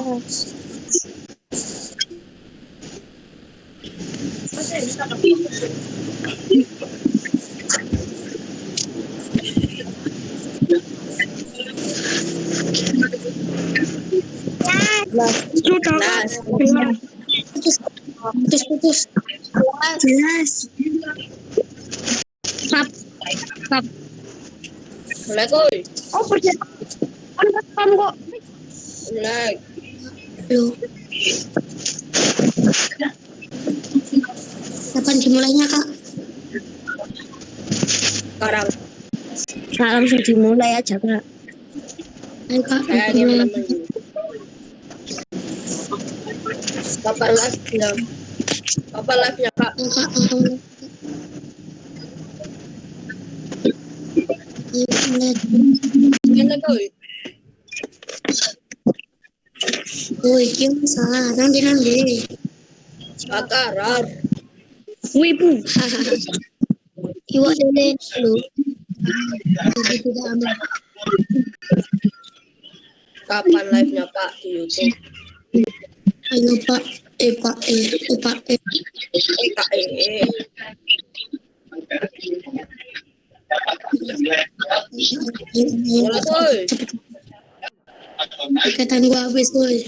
Putus. Jelas. Stop. Mulai kuy. Oh, percetakan kok. Mulai. Loh. Kapan dimulainya, Kak? Sekarang Kak, langsung dimulai aja, Kak. Ayo, Kak. saya ingin menunggu. Kapan live-nya? Kapan live-nya, Kak? Ayo, Kak. Langsung. Ayo, mulai. Gimana kuy? Woi, salah. Nanti. Akarar. Wibu. Iwa dele lu. Tidak aman. Kapan live-nya, Pak, di YouTube? Ayo, Pak. Pak. Kak Mulai kuy. Ikatan gua habis, woi.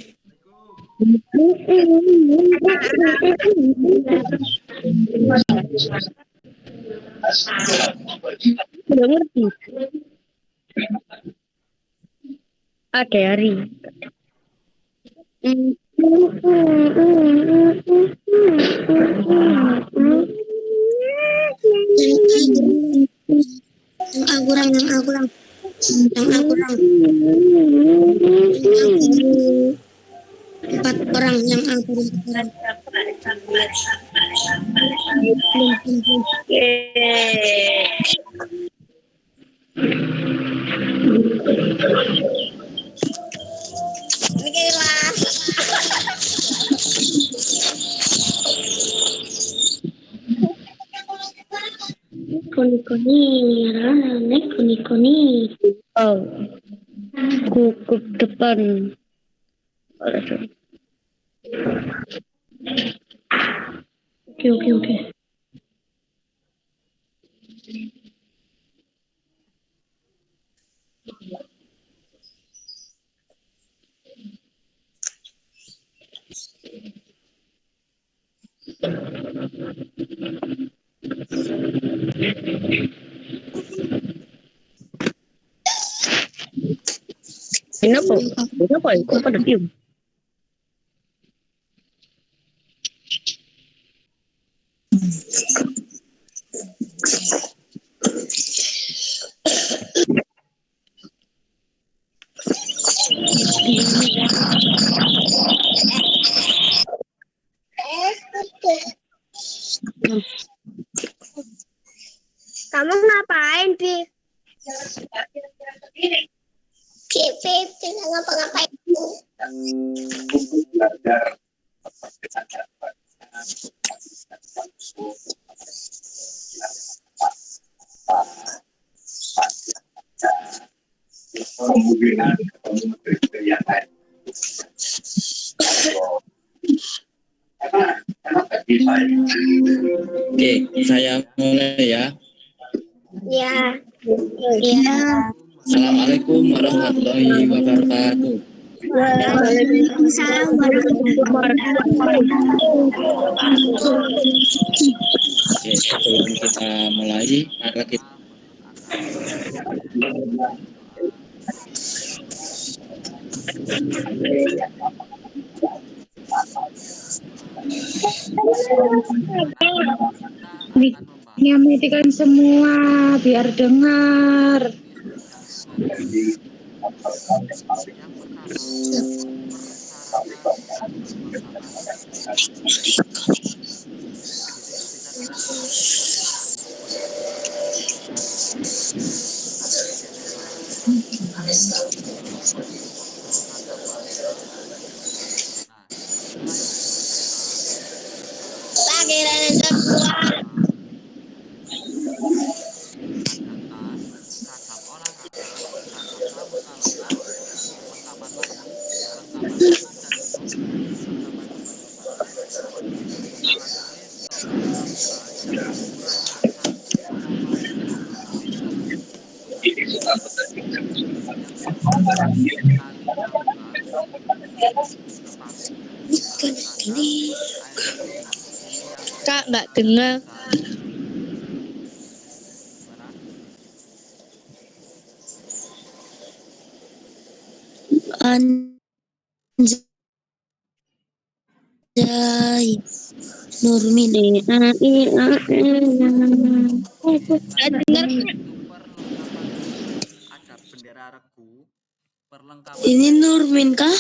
Udah ngerti. Oke, Ari. Yang kurang. Empat orang yang kurang. Koni. Oh, gugup depan. Oke. Kenapa? Kok pada diem? Kamu ngapain, Pi? Pi, ngapa-ngapain? Oke, saya mulai ya. Ya. Assalamualaikum warahmatullahi wabarakatuh. Waalaikumsalam warahmatullahi wabarakatuh. Oke, sebelum kita mulai, maka kita Matikan semua biar dengar. Kak, nggak dengar. Anjay. Nurmin. Ada bendera regu, perlengkapan Ini Nurmin kah?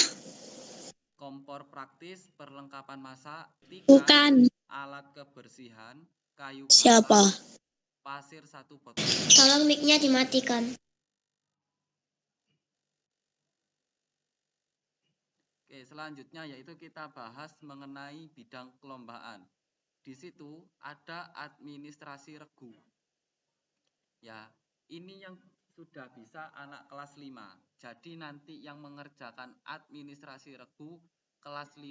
kompor praktis, perlengkapan masak, Bukan. alat kebersihan, kayu Siapa? pasir 1 botol. Tolong mic-nya dimatikan. Oke, selanjutnya yaitu kita bahas mengenai bidang kelompaan. Di situ ada administrasi regu. Ya, ini yang sudah bisa anak kelas 5. Jadi nanti yang mengerjakan administrasi regu kelas 5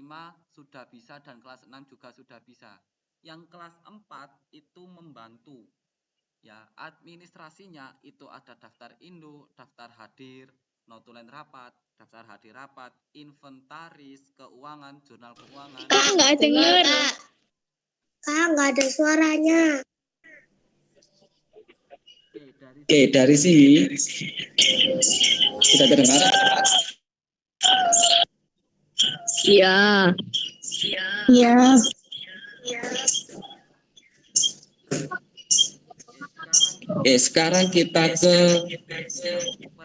sudah bisa dan kelas 6 juga sudah bisa. Yang kelas 4 itu membantu. Ya, administrasinya itu ada daftar induk, daftar hadir, notulen rapat, daftar hadir rapat, inventaris, keuangan, jurnal keuangan. Kak, nggak dengar. Kak, nggak ada suaranya. Oke, dari sini sudah terdengar. Iya. Iya. Oke, sekarang kita ke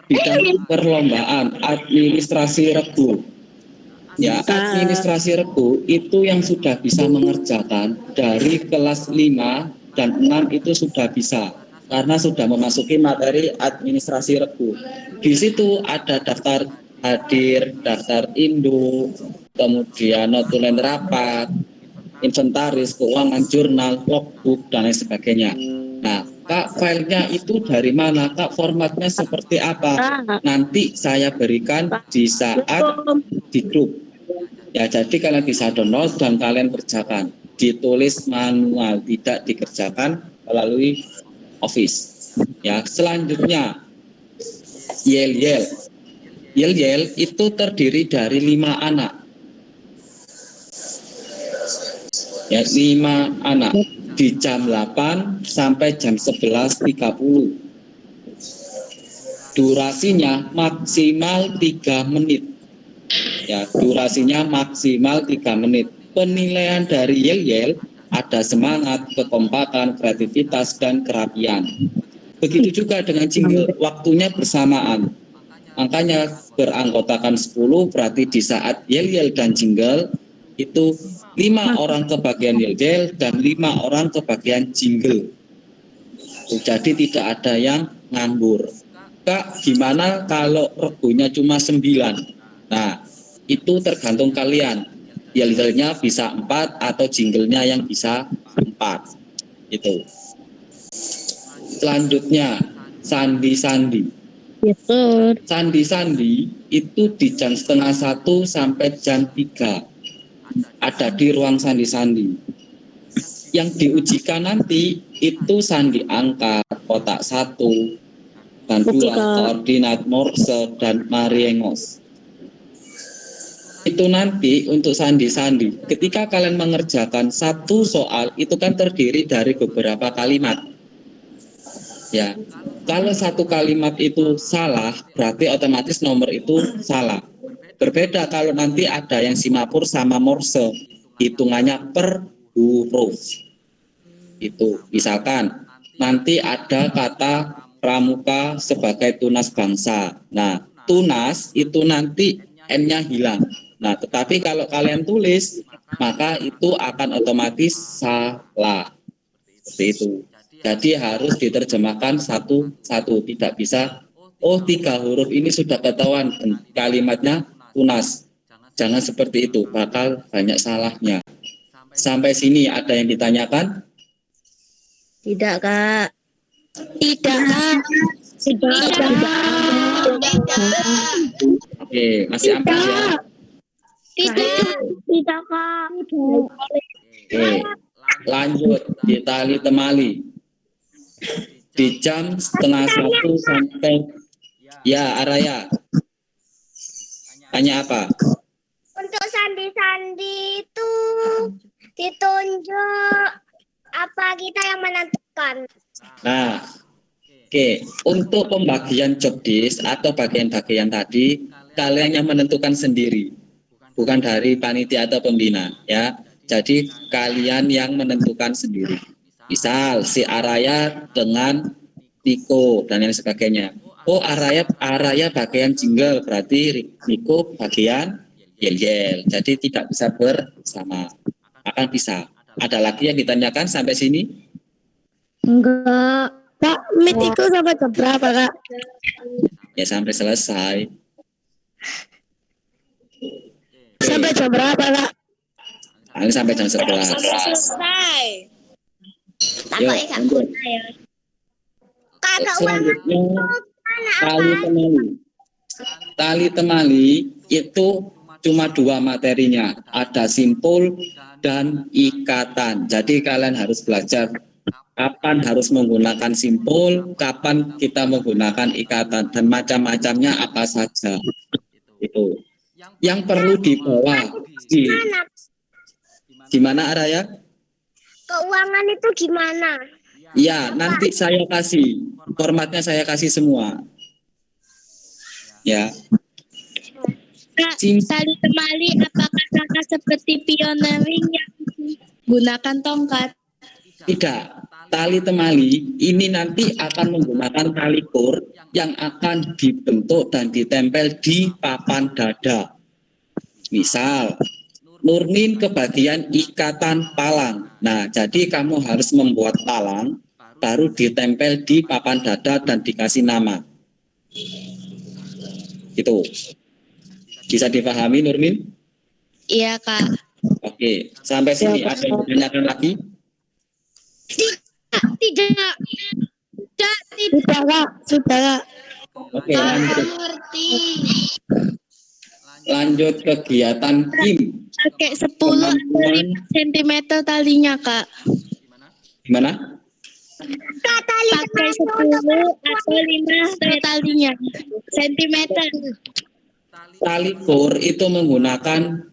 bidang perlombaan administrasi regu. Ya, administrasi regu itu yang sudah bisa mengerjakan dari kelas 5 dan 6 itu sudah bisa karena sudah memasuki materi administrasi regu. Di situ ada daftar hadir, daftar induk, kemudian notulen rapat, inventaris, keuangan, jurnal, logbook, dan lain sebagainya. Nah, Kak, filenya itu dari mana? Kak, formatnya seperti apa? Nanti saya berikan di saat di grup. Ya, jadi kalian bisa download dan kalian kerjakan. Ditulis manual, tidak dikerjakan melalui Office. Ya, selanjutnya yel-yel. Yel-yel itu terdiri dari 5 anak. Ya, 5 anak di jam 8 sampai jam 11.30. Durasinya maksimal 3 menit. Ya, durasinya maksimal 3 menit. Penilaian dari yel-yel ada semangat, kekompakan, kreativitas, dan kerapian. Begitu juga dengan jingle, waktunya bersamaan. Angkanya beranggotakan 10, berarti di saat yel-yel dan jingle itu 5 orang ke bagian yel-yel dan 5 orang ke bagian jingle. Jadi tidak ada yang nganggur. Kak, gimana kalau regunya cuma 9? Nah, itu tergantung kalian. Yel-yelnya bisa 4 atau jinglenya yang bisa 4. Itu. Selanjutnya, sandi-sandi. Sandi-sandi itu di jam 12:30 sampai jam 3. Ada di ruang sandi-sandi. Yang diujikan nanti itu sandi angka, kotak 1, dan 2, koordinat Morse, dan Mariengos. Itu nanti untuk sandi-sandi. Ketika kalian mengerjakan satu soal, itu kan terdiri dari beberapa kalimat. Ya, kalau satu kalimat itu salah, berarti otomatis nomor itu salah. Berbeda kalau nanti ada yang Simapur sama Morse, hitungannya per huruf. Itu, misalkan nanti ada kata pramuka sebagai tunas bangsa. Nah, tunas itu nanti N-nya hilang. Nah, tetapi kalau kalian tulis, maka itu akan otomatis salah. Seperti itu. Jadi harus diterjemahkan satu-satu. Tidak bisa, 3 huruf ini sudah ketahuan kalimatnya tunas. Jangan seperti itu, bakal banyak salahnya. Sampai sini ada yang ditanyakan? Tidak, Kak. Tidak, Kak. Tidak. Oke, masih aman ya? Tidak, Kak. Oke, lanjut di tali temali. Di jam 12:30 sampai ya Araya. Tanya apa? Untuk sandi-sandi itu ditunjuk apa kita yang menentukan? Nah, oke, untuk pembagian job desk atau bagian-bagian tadi kalian yang menentukan sendiri, bukan dari panitia atau pembina ya. Jadi kalian yang menentukan sendiri. Misal si Araya dengan Niko dan lain sebagainya. Oh Araya bagian jingle, berarti Niko bagian yel-yel. Jadi tidak bisa bersama. Akan bisa. Ada lagi yang ditanyakan sampai sini? Enggak. Kak, meet itu sampai jam berapa, Kak? Ya sampai selesai. Sampai jam berapa, Kak? Paling sampai jam 11. Selesai. Yuk, Tampaknya gak lanjut. guna ya. Kakak uang Selanjutnya mana tali apa? temali. Tali temali itu cuma 2 materinya, ada simpul dan ikatan. Jadi kalian harus belajar kapan harus menggunakan simpul, kapan kita menggunakan ikatan, dan macam-macamnya apa saja. Itu yang perlu dibawa di mana Araya? Keuangan itu gimana? Ya, nanti saya kasih formatnya, saya kasih semua. Ya. Kak, tali temali apakah kakak seperti pioneering yang gunakan tongkat? Tidak, tali temali ini nanti akan menggunakan tali kur yang akan dibentuk dan ditempel di papan dada. Misal, Nurmin ke bagian ikatan palang. Nah, jadi kamu harus membuat palang, baru ditempel di papan dada dan dikasih nama. Itu. Bisa dipahami, Nurmin? Iya, Kak. Oke, sampai sini ada yang ditanyakan lagi? Tidak. Sudah, Kak. Sudah, Kak. Oke, lanjut. Ngerti. Lanjut kegiatan Kim. Pakai 10 atau 5 cm talinya, Kak. Gimana? Pakai 10 atau 5 talinya. Sentimeter. Tali kur itu menggunakan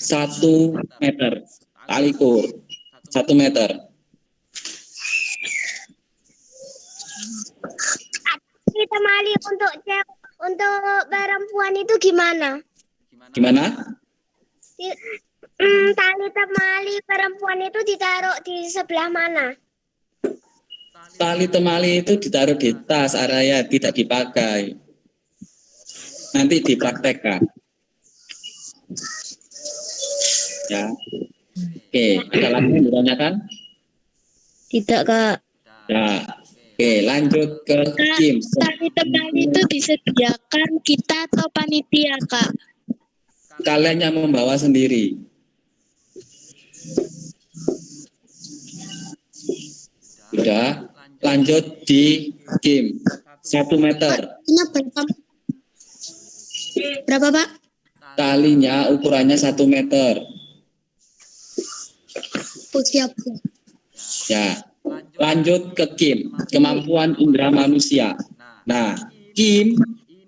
1 meter. Tali kur 1 meter. Tali temali untuk perempuan itu gimana? Gimana? Tali temali perempuan itu ditaruh di sebelah mana? Tali temali itu ditaruh di tas Araya, tidak dipakai. Nanti dipraktekkan. Ya. Oke, ada lagi yang ditanyakan? Tidak, Kak. Ya. Oke, lanjut ke Kim. Tali temali itu disediakan kita atau panitia, Kak? Kalian yang membawa sendiri. Sudah, lanjut di Kim. 1 meter. Ini berapa, Pak? Talinya ukurannya 1 meter. Siap. Ya. Lanjut ke Kim, kemampuan indera manusia. Nah, Kim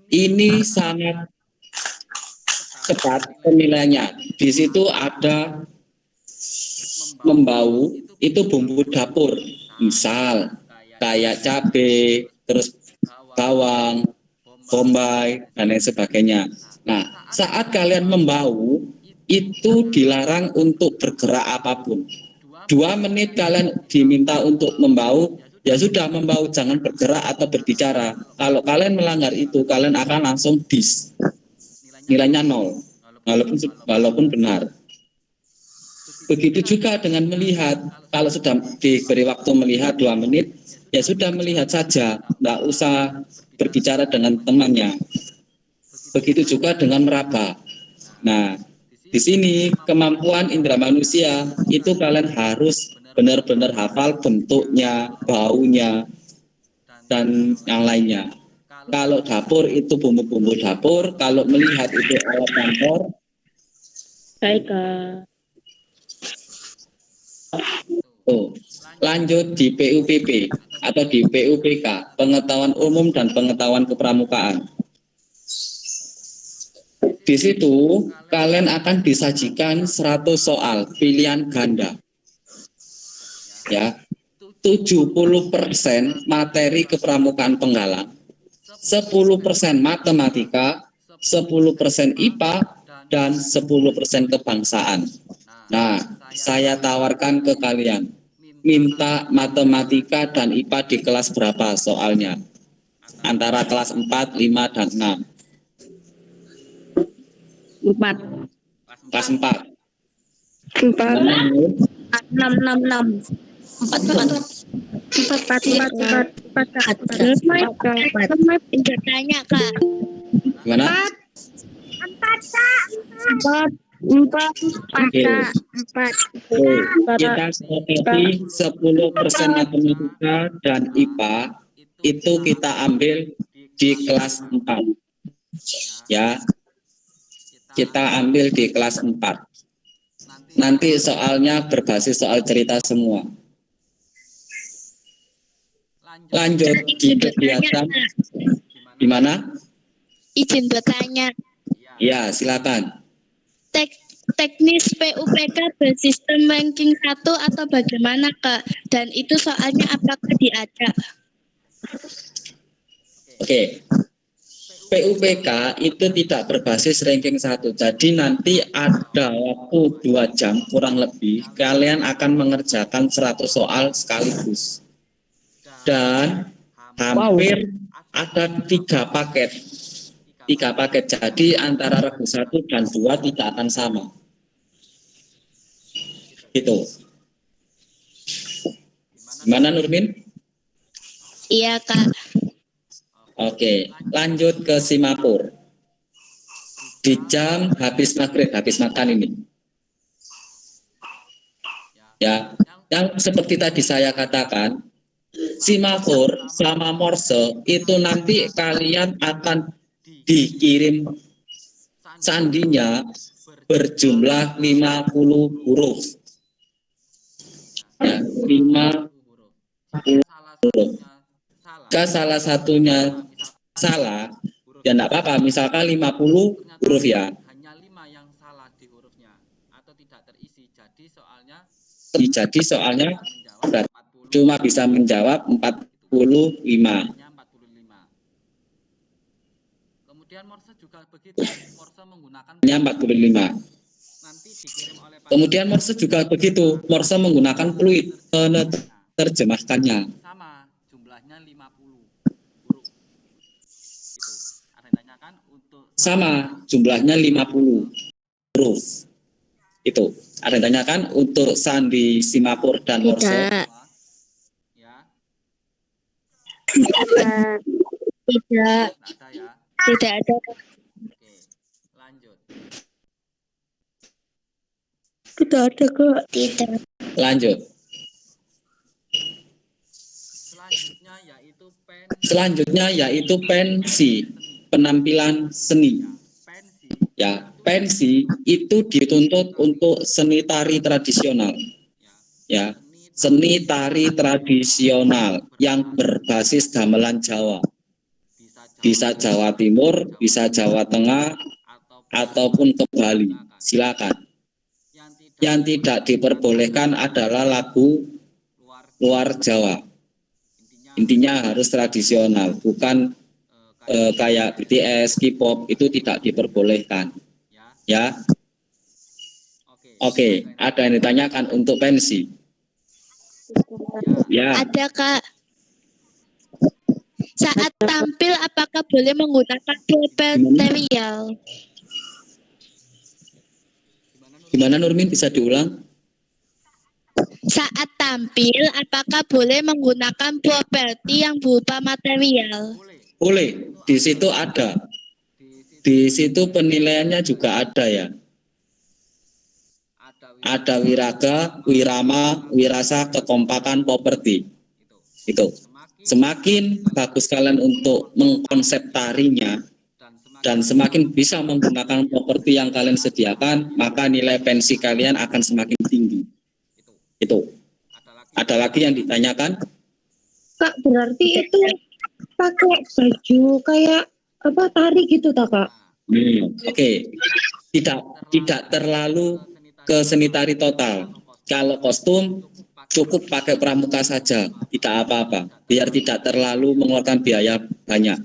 ini sangat cepat penilaiannya. Di situ ada membau, itu bumbu dapur. Misal kayak cabai, terus bawang, bombay, dan lain sebagainya. Nah, saat kalian membau, itu dilarang untuk bergerak apapun. 2 menit kalian diminta untuk membau, ya sudah membau, jangan bergerak atau berbicara. Kalau kalian melanggar itu, kalian akan langsung nilainya 0, walaupun benar. Begitu juga dengan melihat, kalau sudah diberi waktu melihat 2 menit, ya sudah melihat saja, nggak usah berbicara dengan temannya. Begitu juga dengan meraba. Nah, di sini kemampuan indera manusia itu kalian harus benar-benar hafal bentuknya, baunya, dan yang lainnya. Kalau dapur itu bumbu-bumbu dapur, kalau melihat itu alat kantor. Baik, Kak. Oh, lanjut di PUPP atau di PUPK, pengetahuan umum dan pengetahuan kepramukaan. Di situ kalian akan disajikan 100 soal pilihan ganda. Ya, 70% materi kepramukaan penggalang, 10% matematika, 10% IPA, dan 10% kebangsaan. Nah, saya tawarkan ke kalian, minta matematika dan IPA di kelas berapa soalnya? Antara kelas 4, 5, dan 6. 4. Kelas 4. 4. Gimana, Nur? 6. 4. Pintar tanya, Kak. Gimana? 4. Oke. Oh, kita sepakati 10% matematika dan IPA itu kita ambil di kelas 4. Ya, kita ambil di kelas 4. Nanti soalnya berbasis soal cerita semua. Lanjut di kegiatan. Gimana? Izin bertanya. Ya, silakan. Teknis PUPK bersistem ranking 1 atau bagaimana, Kak? Dan itu soalnya apakah diajak? Oke. PUPK itu tidak berbasis ranking 1. Jadi nanti ada waktu 2 jam kurang lebih, kalian akan mengerjakan 100 soal sekaligus. Dan hampir ada 3 paket. 3 paket. Jadi antara regu 1 dan 2 tidak akan sama. Gitu. Gimana, Nurmin? Iya, Kak. Oke, lanjut ke Simapur. Di jam habis maghrib, habis makan ini. Ya, yang seperti tadi saya katakan, Simapur sama Morse itu nanti kalian akan dikirim sandinya berjumlah 50 huruf. Ya, 50 huruf. Jika salah satunya salah, ya enggak apa-apa, misalkan 50 huruf ya. Hanya 5 yang salah di hurufnya atau tidak terisi. Jadi soalnya cuma bisa menjawab 45. hanya 45. Kemudian Morse juga begitu. Morse menggunakan Hanya 45. nanti dikirim oleh Kemudian Morse juga begitu. Morse menggunakan fluid terjemahkannya. sama jumlahnya 50 huruf. Itu. Ada yang tanyakan untuk Sama jumlahnya 50 huruf. Itu. Ada yang tanyakan untuk sandi Simapur dan Morse? Tidak. ya. Tidak. Tidak ada ya. Tidak ada. Oke. Lanjut. Tidak ada, Kak. Tidak. Lanjut. Selanjutnya yaitu pensi, penampilan seni. Ya, pensi itu dituntut untuk seni tari tradisional. Ya, seni tari tradisional yang berbasis gamelan Jawa. Bisa Jawa Timur, bisa Jawa Tengah, ataupun ke Bali. Silakan. Yang tidak diperbolehkan adalah lagu luar Jawa. Intinya harus tradisional, bukan kayak BTS, K-pop, itu tidak diperbolehkan. Ya. Oke, ada yang ditanyakan untuk pensi? Ya. Ada, Kak. Saat tampil apakah boleh menggunakan pulpen material? Gimana Nurmin, bisa diulang? Saat tampil apakah boleh menggunakan properti yang berupa material? Boleh, di situ ada. Di situ penilaiannya juga ada ya. Ada wiraga, wirama, wirasa, kekompakan, properti. Itu. Semakin bagus kalian untuk mengkonsep tarinya dan semakin bisa menggunakan properti yang kalian sediakan, maka nilai pensi kalian akan semakin tinggi. Itu. Ada lagi yang ditanyakan? Kak, berarti itu pakai baju kayak apa tari gitu tak Kak? Oke. Tidak terlalu ke seni tari total. Kalau kostum cukup pakai pramuka saja, tidak apa-apa. Biar tidak terlalu mengeluarkan biaya banyak.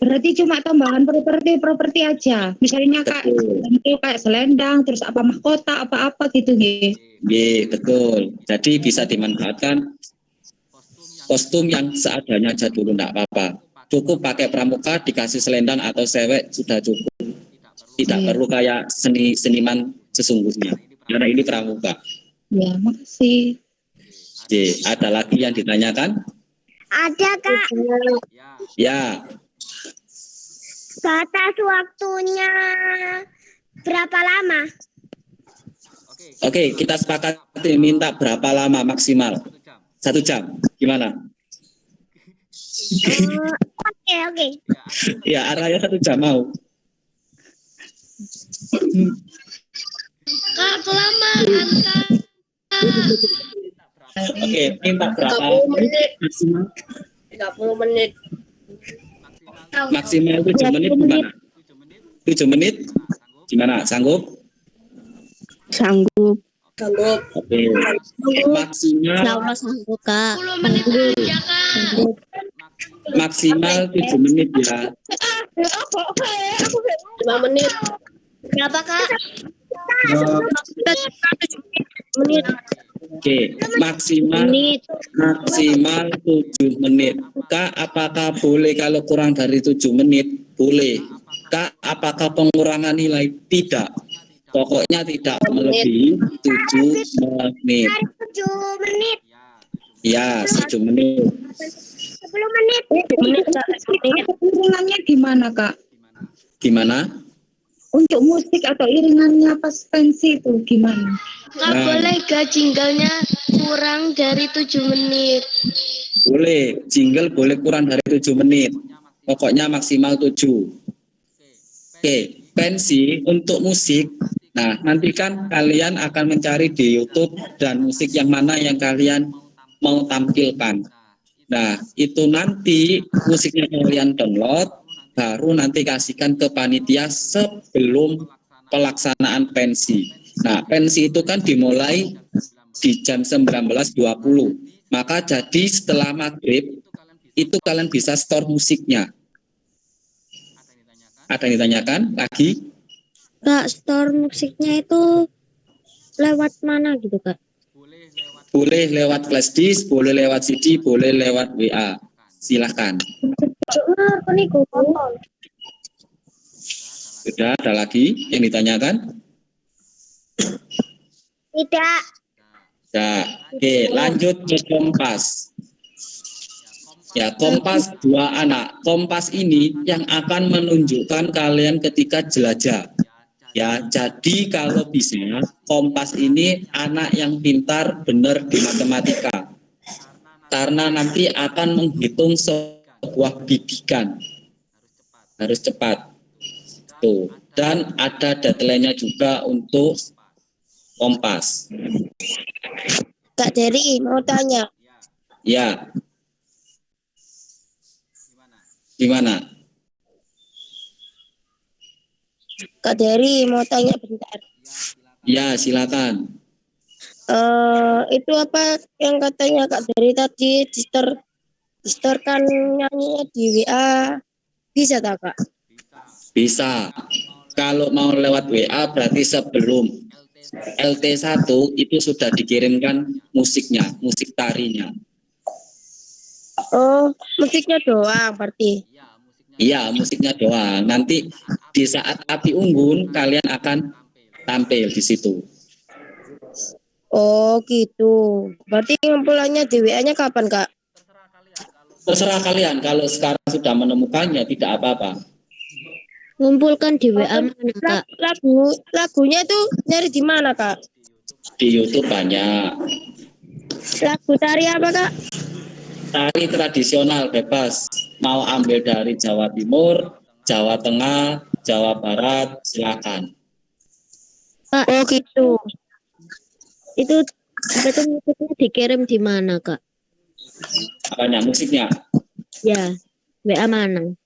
Berarti cuma tambahan properti aja. Misalnya Kak, Betul. itu kayak selendang, terus apa mahkota, apa-apa gitu nggih. Iya, betul. Jadi bisa dimanfaatkan kostum yang seadanya aja dulu, enggak apa-apa. Cukup pakai pramuka, dikasih selendang atau sewek sudah cukup. Tidak perlu kayak seniman sesungguhnya. Karena ini pramuka. Ya, makasih. Oke, ada lagi yang ditanyakan? Ada Kak, Ya, batas waktunya berapa lama? oke, kita sepakati minta berapa lama maksimal? 1 jam. Gimana? Oke. Ya, arahnya 1 jam mau. Kak, kelamaan Kak. Oke, minta berapa 30 menit. maksimal? 30 menit. Maksimal 7 menit gimana? 7 menit? Gimana? Sanggup? Sanggup. Sanggup. Oke. Maksimal Allah sanggup Kak. 10 menit aja Kak. maksimal 7 menit ya. 5 menit. Berapa Kak? Menit. Oke, maksimal 7 menit. Kak, apakah boleh kalau kurang dari 7 menit? Boleh. Kak, apakah pengurangan nilai? Tidak. Pokoknya tidak melebihi 7 menit. 7 menit, Ya, 7 menit. 10 menit. Iringannya gimana Kak? Gimana? Untuk musik atau iringannya pas pensi itu gimana? Kak, boleh gak jinglenya kurang dari 7 menit? Boleh. Jingle boleh kurang dari 7 menit. Pokoknya maksimal 7. Oke, pensi untuk musik. Nah, nanti kan kalian akan mencari di YouTube dan musik yang mana yang kalian mau tampilkan. Nah, itu nanti musiknya kalian download, baru nanti kasihkan ke panitia sebelum pelaksanaan pensi. Nah, pensi itu kan dimulai di jam 19.20. Maka jadi setelah maghrib, itu kalian bisa store musiknya. Ada yang ditanyakan lagi? Kak, store musiknya itu lewat mana gitu Kak? Boleh lewat flash disk, boleh lewat CD, boleh lewat WA. Silahkan. Sudah, ada lagi yang ditanyakan? Tidak. Ya, oke, lanjut ke Kompas. Ya, Kompas 2 anak. Kompas ini yang akan menunjukkan kalian ketika jelajah. Ya, jadi kalau bisa Kompas ini anak yang pintar benar di matematika. Karena nanti akan menghitung sebuah bidikan. Harus cepat. Tuh. Dan ada deadline-nya juga untuk Kompas. Kak Dery mau tanya. Ya. Gimana? Kak Dery mau tanya bentar. Ya, silakan. Itu apa yang katanya Kak Dery tadi distorkan nyanyinya di WA bisa tak Kak? Bisa. Kalau mau lewat WA berarti sebelum LT1 itu sudah dikirimkan musiknya, musik tarinya. Oh, musiknya doang berarti. Iya, musiknya doang. Nanti di saat api unggun kalian akan tampil di situ. Oh gitu. Berarti ngumpulannya di WA-nya kapan Kak? Terserah kalian. Kalau sekarang sudah menemukannya tidak apa-apa. Ngumpulkan di WA mana Kak? Lagunya tuh nyari di mana Kak? Di YouTube banyak. Lagu tari apa Kak? Tari tradisional bebas. Mau ambil dari Jawa Timur, Jawa Tengah, Jawa Barat, silakan. Oh gitu. Itu Apa itu musiknya dikirim di mana, Kak? Apanya musiknya? Ya, WA mana?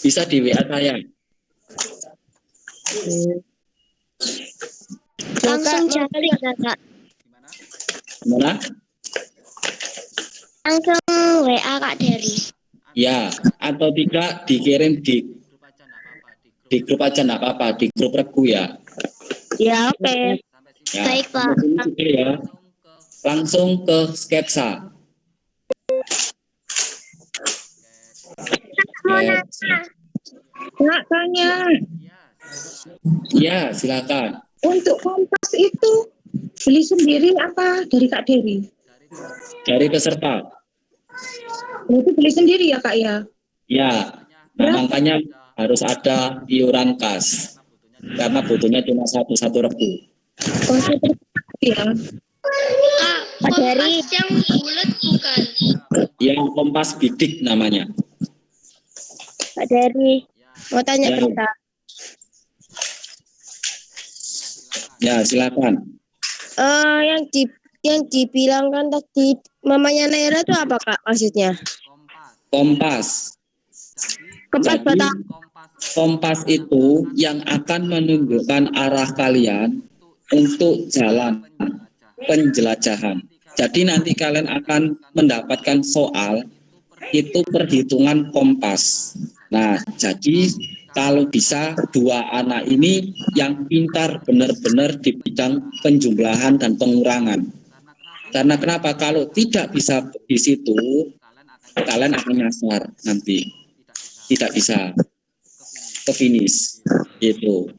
Bisa di WA saya. Langsung jadi ya, Kak. Gimana? Gimana? Langsung WA Kak Dery. Ya, atau tidak dikirim di Grup aja nggak apa-apa, di grup aja nggak apa-apa, di grup regu ya. Ya, oke. Sampai sini. Ya, Baik, Pak. sampai sini juga ya. Langsung ke sketsa. Sketsa. Nak tanya, Iya, Ya, silakan. untuk kompas itu beli sendiri apa dari Kak Dery? Dari peserta. Itu beli sendiri ya Kak ya? Ya, nah, makanya harus ada iuran kas. Karena butuhnya cuma satu regu. Oh, ya. Kak Dery. Yang bulat bukan? Yang kompas bidik namanya. Kak Dery, mau tanya Ya. bentar. Ya, silakan. Yang dibilangkan tadi mamanya Naira itu apa Kak maksudnya? Kompas. Kompas Jadi, batang. kompas itu yang akan menunjukkan arah kalian untuk jalan penjelajahan. Jadi nanti kalian akan mendapatkan soal itu perhitungan kompas. Nah, jadi kalau bisa dua anak ini yang pintar benar-benar di bidang penjumlahan dan pengurangan. Karena kenapa? Kalau tidak bisa di situ, kalian akan nyasar nanti. Tidak bisa ke finish. Gitu.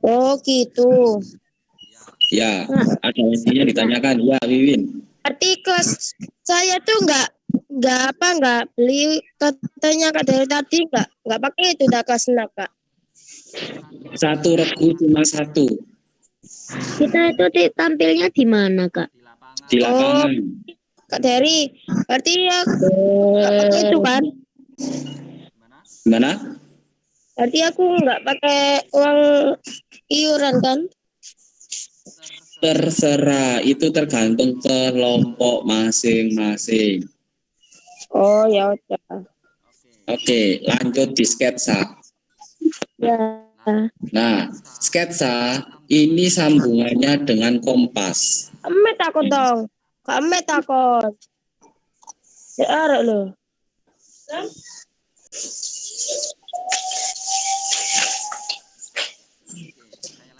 Oh gitu. Ya, ada intinya ditanyakan. Ya, Wiwin. Berarti kelas saya tuh nggak beli katanya Kak dari tadi nggak pakai itu dah kelas 6 Kak. Satu regu cuma satu Kita itu tampilnya di mana, Kak? di lapangan. Kak Dery, berarti ya nggak pakai itu kan? Gimana? Berarti aku nggak pakai uang iuran kan? Terserah, itu tergantung kelompok masing-masing. Oh ya udah. Oke, lanjut di sketsa. Ya. Nah, sketsa ini sambungannya dengan kompas. Emet takut dong. Kak Emet takut. Ya lo.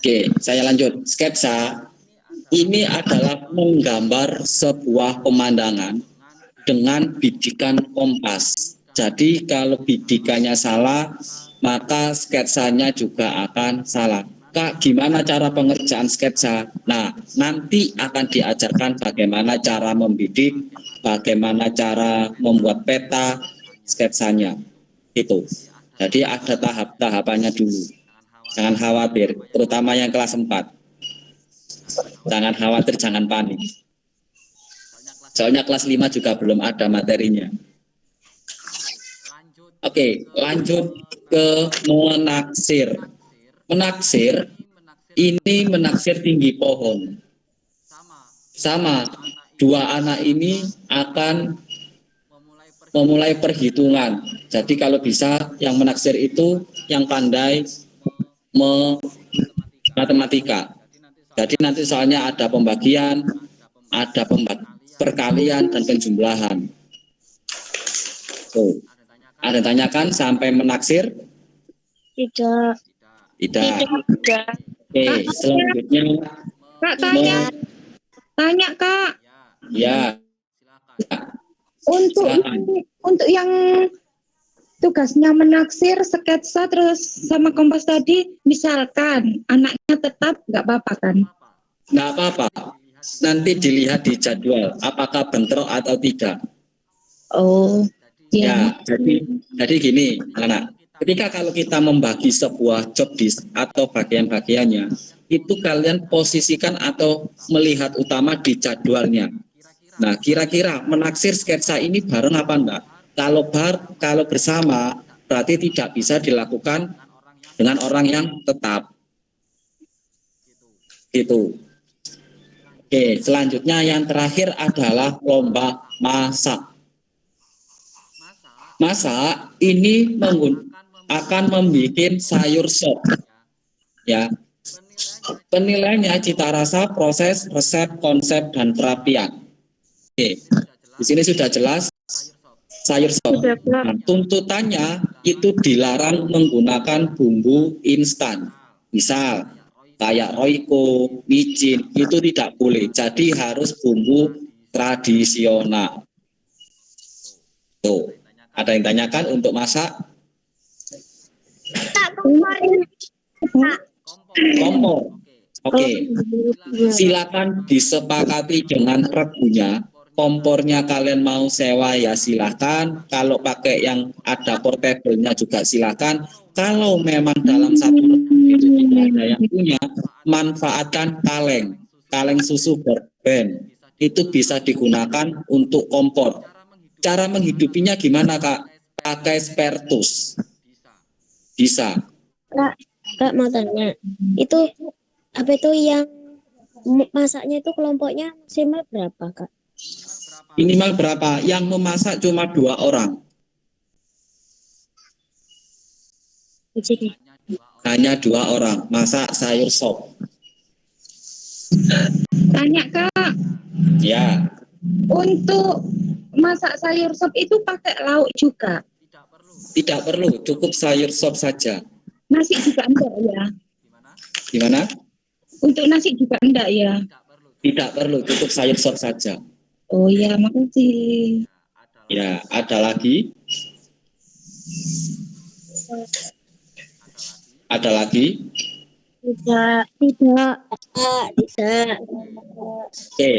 Oke, saya lanjut. Sketsa ini adalah menggambar sebuah pemandangan dengan bidikan kompas. Jadi kalau bidikannya salah, maka sketsanya juga akan salah. Kak, gimana cara pengerjaan sketsa? Nah, nanti akan diajarkan bagaimana cara membidik, bagaimana cara membuat peta sketsanya. Itu. Jadi ada tahap-tahapannya dulu. Jangan khawatir, terutama yang kelas 4. Jangan khawatir, jangan panik. Soalnya kelas 5 juga belum ada materinya. Oke, lanjut ke menaksir. Menaksir, ini menaksir tinggi pohon. Sama, dua anak ini akan memulai perhitungan. Jadi kalau bisa yang menaksir itu yang pandai matematika. Jadi nanti soalnya ada pembagian, ada perkalian dan penjumlahan. Tuh. Ada tanyakan sampai menaksir? Tidak. Tidak. Tidak. Oke, selanjutnya Kak tanya Kak, ya. untuk yang tugasnya menaksir sketsa terus sama kompas tadi, misalkan anaknya tetap nggak apa-apa kan? Nggak apa-apa. Nanti dilihat di jadwal apakah bentrok atau tidak. Oh, Ya, jadi gini, anak. Ketika kalau kita membagi sebuah job disk atau bagian-bagiannya, itu kalian posisikan atau melihat utama di jadwalnya. Nah, kira-kira menaksir sketsa ini bareng apa enggak? Kalau bersama, berarti tidak bisa dilakukan dengan orang yang tetap. Gitu. Oke, selanjutnya yang terakhir adalah lomba masak. Masak ini akan membuat sayur sop. Ya. Penilaiannya cita rasa, proses, resep, konsep, dan perapian. Oke, di sini sudah jelas sayur sop. Nah, tuntutannya itu dilarang menggunakan bumbu instan. Misal kayak Royco, micin, itu tidak boleh. Jadi harus bumbu tradisional. Tuh, ada yang tanyakan untuk masak? Kompor. Oke. Silakan disepakati dengan regunya. Kompornya kalian mau sewa ya silakan. Kalau pakai yang ada portable-nya juga silakan. Kalau memang dalam satu regu itu tidak ada yang punya, manfaatkan kaleng susu berben. Itu bisa digunakan untuk kompor. Cara menghidupinya gimana, Kak? Pakai spertus. Bisa. Kak mau tanya, itu apa itu yang masaknya itu kelompoknya maksimal berapa, Kak? Minimal berapa? Yang memasak cuma 2 orang. Hanya 2 orang masak sayur sop. Tanya Kak, Ya, untuk masak sayur sop itu pakai lauk juga? tidak perlu, cukup sayur sop saja. Nasi juga enggak ya? Gimana? Untuk nasi juga enggak ya? Tidak perlu, cukup sayur sop saja. Oh ya, makasih. Ya, ada lagi? Ada lagi? Tidak. Oke.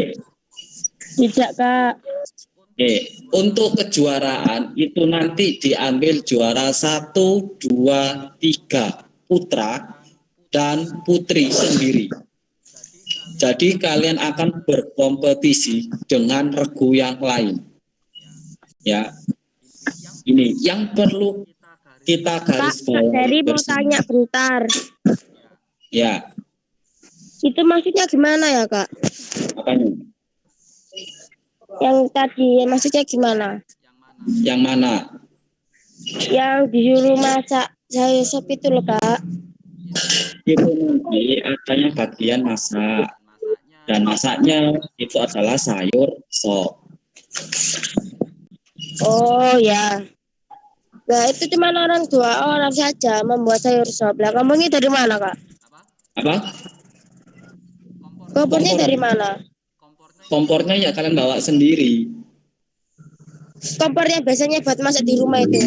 Tidak, Kak. Oke, untuk kejuaraan itu nanti diambil juara 1, 2, 3 putra dan putri sendiri. Jadi kalian akan berkompetisi dengan regu yang lain. Ya, ini yang perlu kita garis bawahi. Dari mau tanya bentar. Ya, Itu maksudnya gimana ya, Kak? apanya? Yang tadi maksudnya gimana? Yang mana? Yang disuruh masak sayur sop itu loh, Kak. Itu nanti adanya bagian masak. Dan masaknya itu adalah sayur sop. Oh ya. Nah, itu cuma 2 orang saja membuat sayur sop. Lah, kamu ini dari mana, Kak? Apa? Kompornya dari mana? Kompornya ya kalian bawa sendiri. Kompornya biasanya buat masak di rumah itu.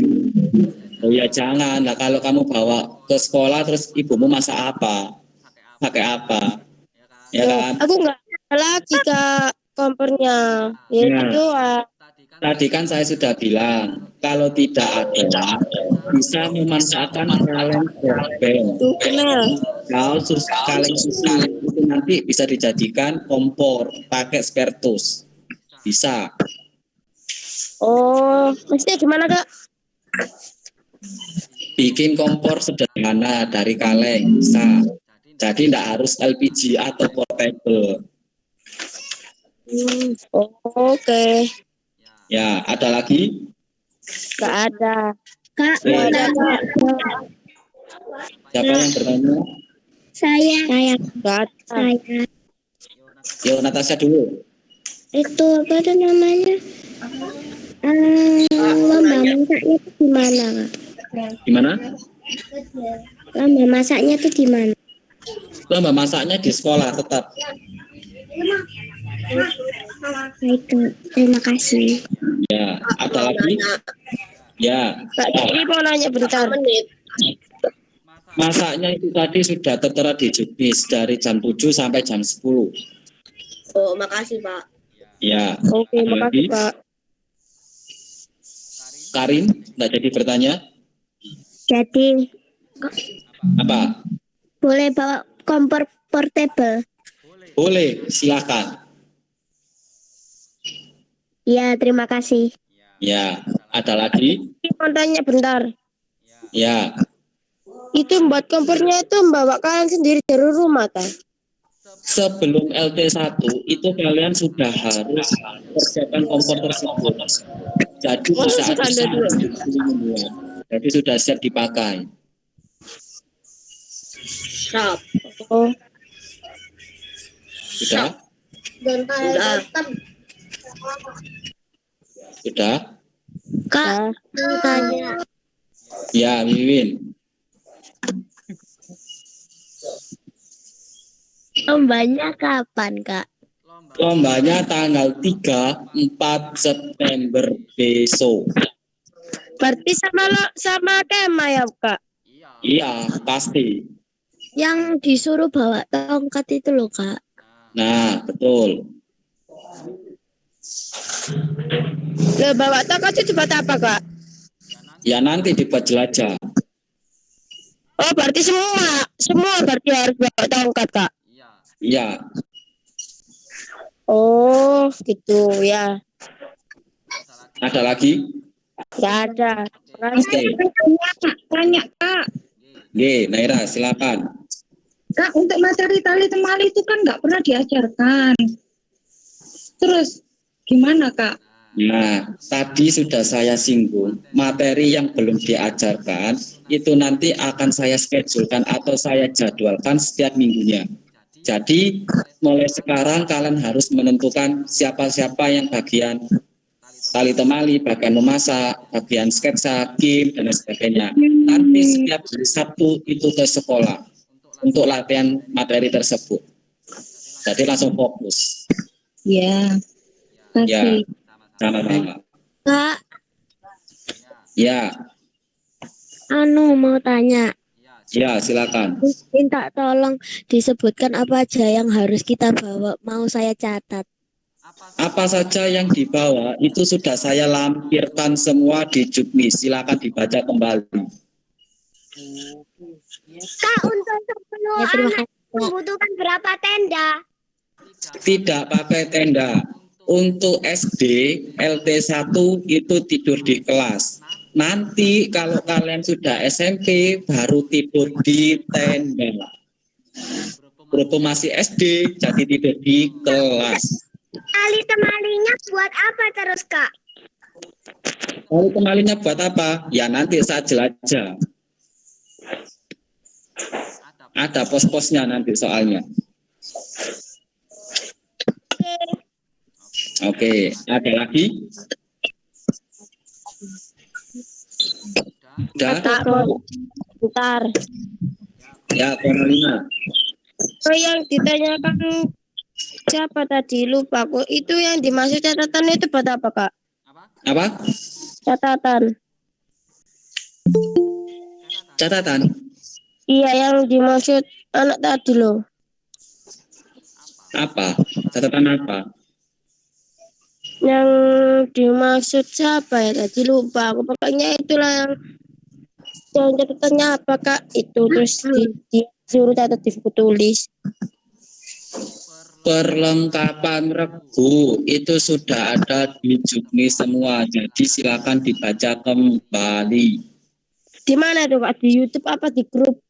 Oh ya jangan lah, kalau kamu bawa ke sekolah terus ibumu masak apa? Pakai apa? Ya kan? Aku nggak ada lagi, Kak, kompornya. Ya, Ya. itu Tadi kan saya sudah bilang, kalau tidak ada, bisa memanfaatkan kaleng berben. itu kenal. Kalau kaleng susu itu nanti bisa dijadikan kompor, pakai spertus. Bisa. Oh, maksudnya gimana, Kak? Bikin kompor sederhana dari kaleng, bisa. Jadi tidak harus LPG atau portable. Oke. Ya, ada lagi? Nggak ada. Kak, Oke. mau tanya. Siapa yang bertanya? Saya. Nggak ada. Yo, Natasha dulu. Itu apa tuh namanya? Lomba masaknya itu gimana, Kak? Gimana? Lomba masaknya itu gimana? Lomba masaknya di sekolah tetap. Baik, Kak. Terima kasih. Ya, ada lagi? Ya, Kak, ini mau nanya bentar. masaknya itu tadi sudah tertera di juknis dari jam 7 sampai jam 10. Oh, makasih, Pak. Ya, Oke, ada makasih, lagi? Pak. Karin, nggak jadi bertanya? Jadi, Apa? boleh bawa kompor portable? Boleh, silakan. Ya, terima kasih. Ya, ada lagi? Ini mau tanya bentar. Ya, Itu buat kompornya itu membawa kalian sendiri dari rumah, kan? sebelum LT1 itu kalian sudah harus persiapkan kompor tersebut. Jadi Oh, di saat sudah ada dulu. jadi sudah siap dipakai. Siap. Oh, Sudah? Sudah. Sudah? Kak, mau tanya. Ya, Wiwin. Lombanya kapan, Kak? Lombanya tanggal 3-4 September besok. berarti sama Kema ya, Kak? Iya, pasti. Yang disuruh bawa tongkat itu loh, Kak. Nah, betul. Lah bawa tongkat itu buat apa, Kak? Ya nanti dibuat jelajah. Oh, berarti semua berarti harus bawa tongkat, Kak. Iya. Oh, gitu ya. Ada lagi? Nggak ada. Oke. Tanya, Kak. Oke, Naira, silakan. Kak, untuk materi tali temali itu kan nggak pernah diajarkan. Terus gimana, Kak? Nah, tadi sudah saya singgung, materi yang belum diajarkan itu nanti akan saya schedulekan atau saya jadwalkan setiap minggunya. Jadi, mulai sekarang kalian harus menentukan siapa-siapa yang bagian tali temali, bagian memasak, bagian sketsa, game, dan lain sebagainya. Nanti setiap hari Sabtu itu ke sekolah untuk latihan materi tersebut. Jadi langsung fokus. Ya. Ya, Pasti. sama-sama. Kak, Ya, mau tanya. ya silakan. Minta tolong disebutkan apa aja yang harus kita bawa. Mau saya catat. Apa saja yang dibawa itu sudah saya lampirkan semua di Juknis. Silakan dibaca kembali. Kak, untuk 10 Ya, terima anak kasih. membutuhkan berapa tenda? Tidak pakai tenda. Untuk SD, LT1 itu tidur di kelas. Nanti kalau kalian sudah SMP baru tidur di tenda. Berhubung masih SD, jadi tidur di kelas. Tali temalinya buat apa terus, Kak? Lalu kembalinya buat apa? Ya nanti saat jelajah. Ada pos-posnya nanti soalnya. Oke, ada lagi? Sudah? Kak, bentar. Ya, Cornelina. Oh, yang ditanyakan siapa tadi? Lupa aku. Itu yang dimaksud catatan itu buat apa, Kak? Apa? Catatan. Catatan. Iya, yang dimaksud anak tadi loh. Apa? Catatan apa? Yang dimaksud siapa ya tadi lupa aku. Pokoknya itulah yang catatannya apa, Kak? Itu terus disuruh catat di buku tulis. Perlengkapan regu itu sudah ada di Juknis semua. Jadi silakan dibaca kembali. Di mana tuh, Kak? Di YouTube apa di grup?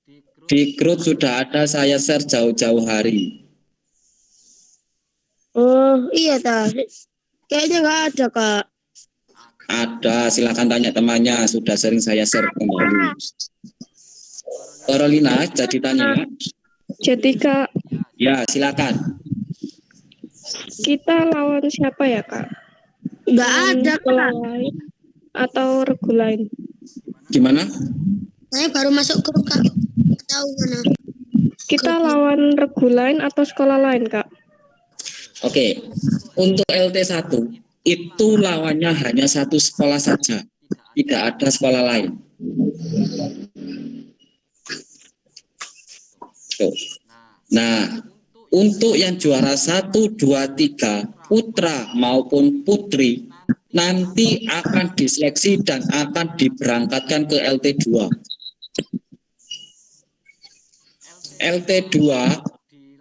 Di grup sudah ada, saya share jauh-jauh hari. Oh, iya ta. Kayaknya nggak ada, Kak. Ada, silakan tanya temannya. Sudah sering saya share kembali. Carolina, jadi tanya. Jadi Kak, Ya, silakan. kita lawan siapa ya Kak? Nggak ada, Sekolah Kak. lain atau regu lain? Gimana? Saya baru masuk grup, Kak. Tahu mana? Kita lawan regu lain atau sekolah lain Kak? Oke, untuk LT1 itu lawannya hanya satu sekolah saja, tidak ada sekolah lain. Tuh. Nah, untuk yang juara 1, 2, 3, putra maupun putri, nanti akan diseleksi dan akan diberangkatkan ke LT2. LT2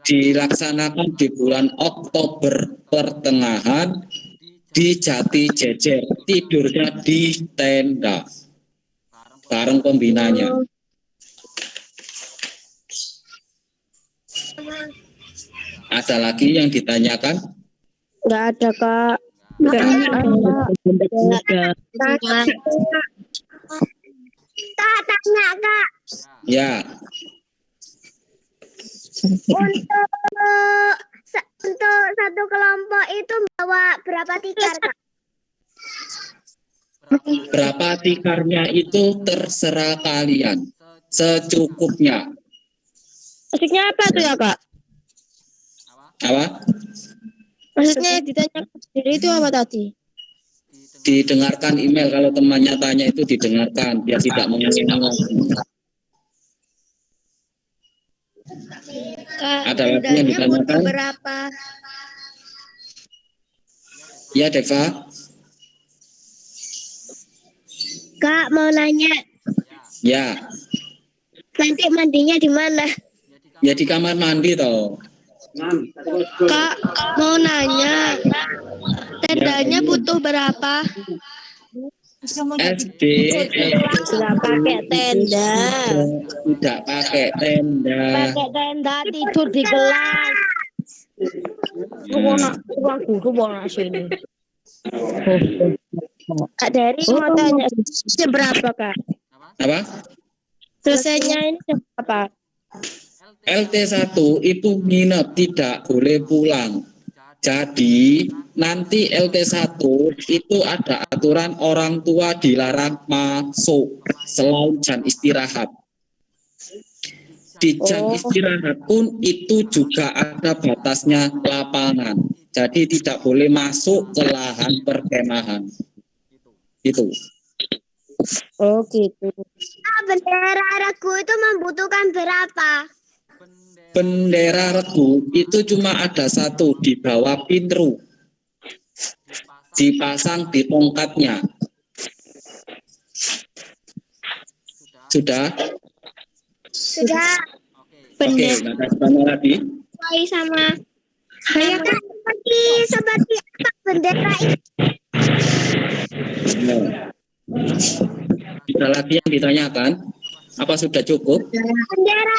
dilaksanakan di bulan Oktober pertengahan di Jati Jejer, tidurnya di tenda bareng pembinanya. Ada lagi yang ditanyakan? Nggak ada, Kak. Enggak Kak, tanya Kak, Ya, untuk satu kelompok itu bawa berapa tikar Kak? berapa tikarnya itu terserah kalian, secukupnya. Maksudnya apa tuh ya, Kak? Apa? Maksudnya yang ditanyakan sendiri itu apa tadi? Didengarkan email, kalau temannya tanya itu didengarkan, biar tidak mengulangi. Kak, Ada lagi yang ditanyakan? berapa? Ya, Deva. Kak, mau nanya, Ya, nanti mandinya di mana? ya di kamar mandi toh. Kak, mau nanya, tendanya butuh berapa? SD, Nggak pakai tenda. tidak pakai tenda. Pakai tenda tidur di kelas. Kak Dari mau tanya seberapa, Kak? Apa? Selesainya ini berapa? LT1 itu nginep, tidak boleh pulang. Jadi nanti LT1 itu ada aturan orang tua dilarang masuk selain jam istirahat. Di jam istirahat pun itu juga ada batasnya lapangan. Jadi tidak boleh masuk ke lahan perkemahan. Itu. Oh gitu. Bendera regu itu membutuhkan berapa? Bendera regu itu cuma ada satu di bawah pintu, dipasang di tongkatnya. Sudah? Sudah. Oke, nggak ada tanya lagi. Sesuai sama saya kan seperti apa bendera itu? Ada lagi yang ditanyakan? Apa sudah cukup? Bendera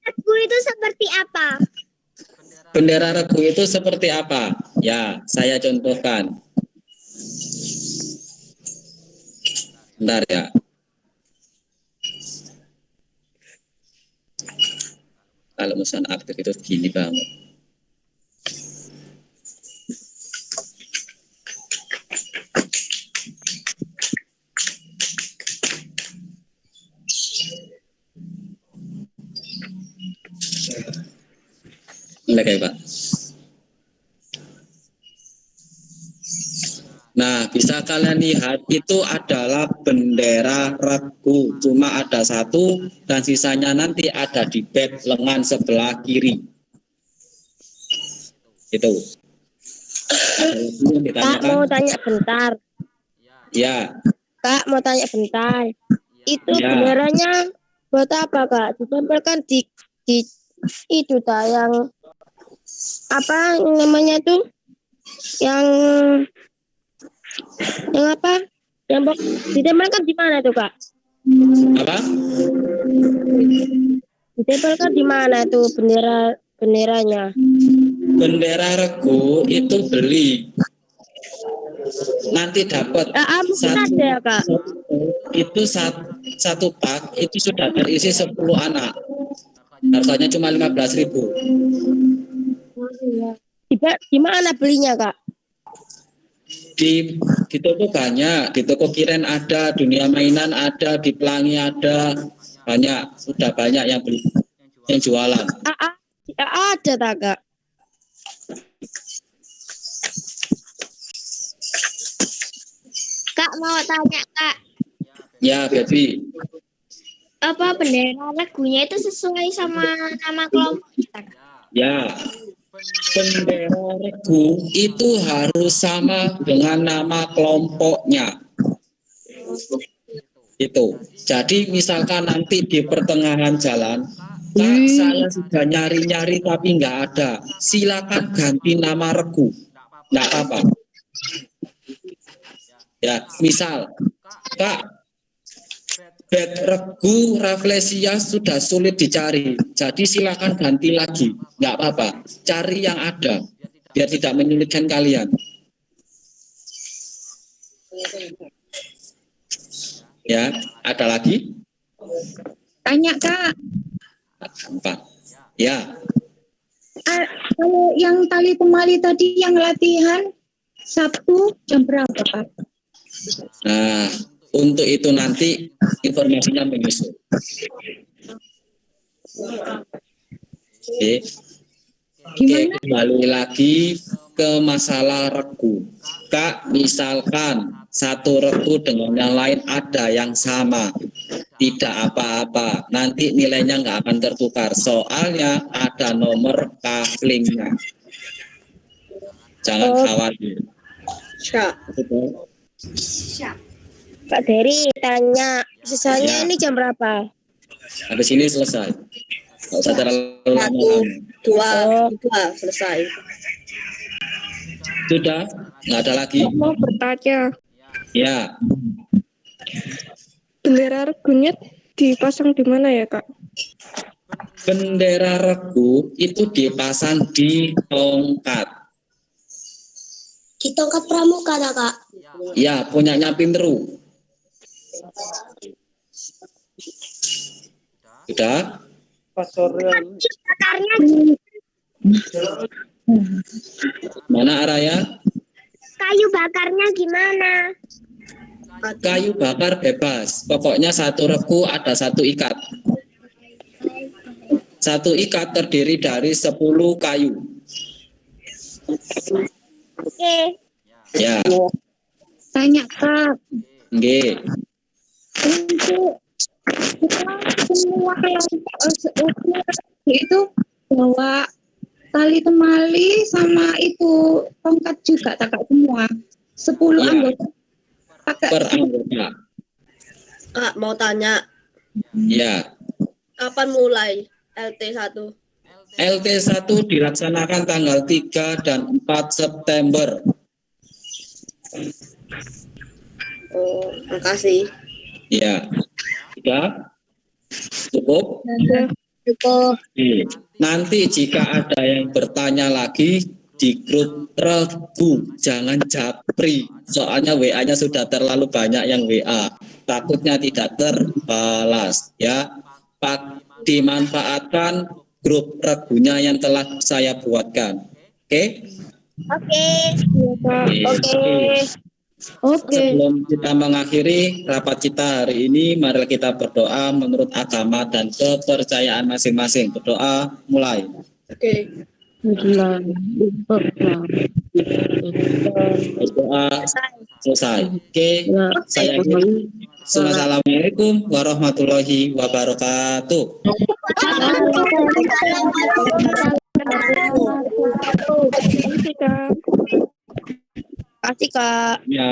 regu itu seperti apa? Bendera regu itu seperti apa? Ya, saya contohkan. Bentar ya. Kalau misalnya aktif itu gini banget. Oke, Pak. Nah, bisa kalian lihat itu adalah bendera regu, cuma ada satu dan sisanya nanti ada di back lengan sebelah kiri. Itu. Kak mau tanya bentar. Ya, Kak mau tanya bentar. Itu Ya. benderanya buat apa, Kak? Ditempelkan di itu tak yang apa namanya tuh? Yang apa? Yang ditempelkan di mana tuh, Kak? apa? Ditempelkan di mana tuh benderanya? Bendera regu itu beli. Nanti dapat Mungkin ada ya, Kak? itu satu pak itu sudah terisi 10 anak. Harganya cuma 15.000. Di mana belinya, Kak? Di toko banyak, di toko kiren ada, dunia mainan ada, di pelangi ada, banyak, sudah banyak yang beli, yang jualan. Ada tak, Kak? Kak mau tanya Kak, Ya, baby. apa bendera regunya itu sesuai sama nama kelompok kita? Ya, bendera regu itu harus sama dengan nama kelompoknya. Itu. Jadi misalkan nanti di pertengahan jalan, Kak, saya sudah nyari-nyari tapi nggak ada. Silakan ganti nama regu. Nggak apa-apa. Ya, misal, Kak, bed regu Rafflesia sudah sulit dicari. Jadi silakan ganti lagi. Nggak apa-apa. Cari yang ada. Biar tidak menyulitkan kalian. Ya, ada lagi? Tanya Kak, Gampang. Ya, kalau yang tali temali tadi yang latihan Sabtu jam berapa Kak? nah untuk itu nanti informasinya menyusul. Oke. Oke, kembali lagi ke masalah regu. Kak, misalkan satu regu dengan yang lain ada yang sama, tidak apa-apa. Nanti nilainya nggak akan tertukar. Soalnya ada nomor kaflingnya. Jangan khawatir. Kak Dery tanya, sisanya Ya. ini jam berapa? Habis ini selesai. Nggak usah terlalu lama. Dua, selesai. Sudah? Nggak ada lagi? Mau bertanya, Ya. bendera regunya dipasang di mana ya, Kak? Bendera regu itu dipasang di tongkat. Di tongkat pramuka, Kak. Ya, punyanya Pinteru. Sudah? Bakarnya, Mana Araya? kayu bakarnya gimana? Kayu bakar bebas. Pokoknya satu regu ada satu ikat. Satu ikat terdiri dari 10 kayu. Oke. Ya, Tanya Kak, nggih. untuk kita semua kelompok itu bawa tali temali sama itu tongkat juga Kak semua 10 Iya. anggota pakai Per anggota. Kak, mau tanya, Ya. kapan mulai LT1? LT1 dilaksanakan tanggal 3 dan 4 September. Oh, makasih. Ya. Sudah? Cukup? Cukup. Oke. Nanti jika ada yang bertanya lagi di grup regu, jangan japri. Soalnya WA-nya sudah terlalu banyak yang WA. Takutnya tidak terbalas. Ya, dimanfaatkan grup regunya yang telah saya buatkan. Oke? Oke. Oke. Sebelum kita mengakhiri rapat kita hari ini, mari kita berdoa menurut agama dan kepercayaan masing-masing. Berdoa mulai. Oke. Berdoa selesai. Oke, saya akhiri. Assalamualaikum warahmatullahi wabarakatuh. Kasih Kak. Ya.